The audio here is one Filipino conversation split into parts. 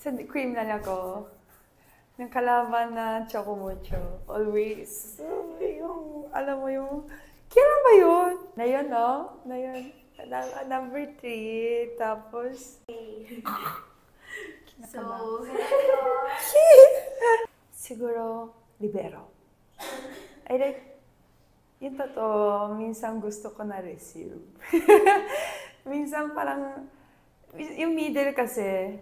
Sa criminal ako, ng kalaban na Chocomucho. Always. Yung, alam mo yung, kailan ba yun? Na yun, no? Na yun. Number 3. Tapos, So, siguro, libero. I like, yung totoo, minsan gusto ko na receive. Minsan parang, yung middle kasi,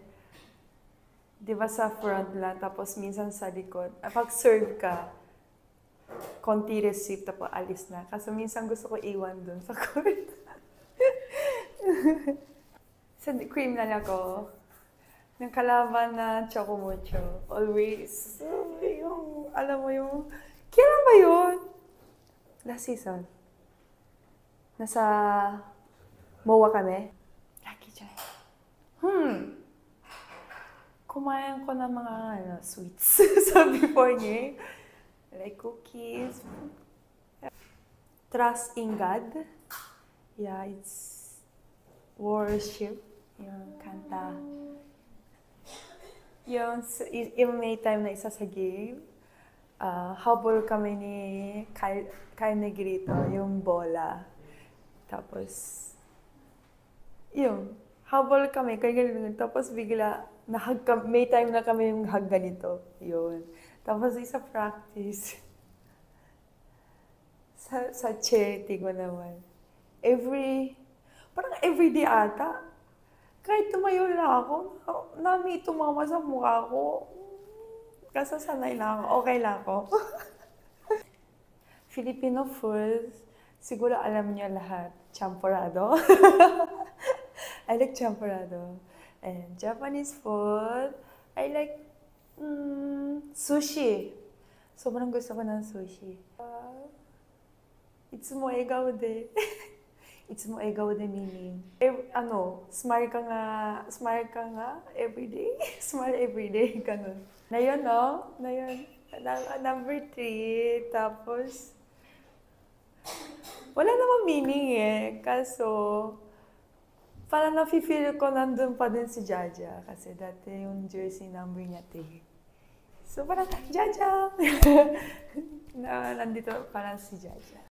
di ba sa front lang, tapos minsan sa likod. Pag serve ka, konti receive, tapos alis na. Kasi minsan gusto ko iwan dun sa court. Sa criminal ako, ng kalaban na Chocomucho. Always. Yung, alam mo yung, kailan ba yun? Last season. Nasa MOA kami. Lucky dyan. Kumain ko ng mga sweets sa before niya. Like cookies. Trust in God. Yeah, it's worship. Yung kanta. Yung may time na isa sa game, habol kami ni Kyle Negrito, yung bola. Tapos, yung, habol kami, tapos bigla, may time na kami yung hug ganito. Yun. Tapos isa practice. Sa charity ko naman. Parang everyday ata. Kahit tumayo lang ako, may tumama sa mukha ko. Kasi sanay lang ako. Okay lang ako. Filipino food, siguro alam niyo lahat. Champorado. I like champorado. And Japanese food, I like sushi. Sobrang gusto ko ng sushi. Itsumo egao de. Itsumo egao de meaning. Smile ka nga everyday. Smile everyday, ganun. Na yun, no? Na yun. Number 3, tapos, wala namang meaning eh. Kaso, parang nafe-feel ko nandun pa din si Jaja. Kasi dati yung jersey number niya 3. So parang, Jaja! Nandito parang si Jaja.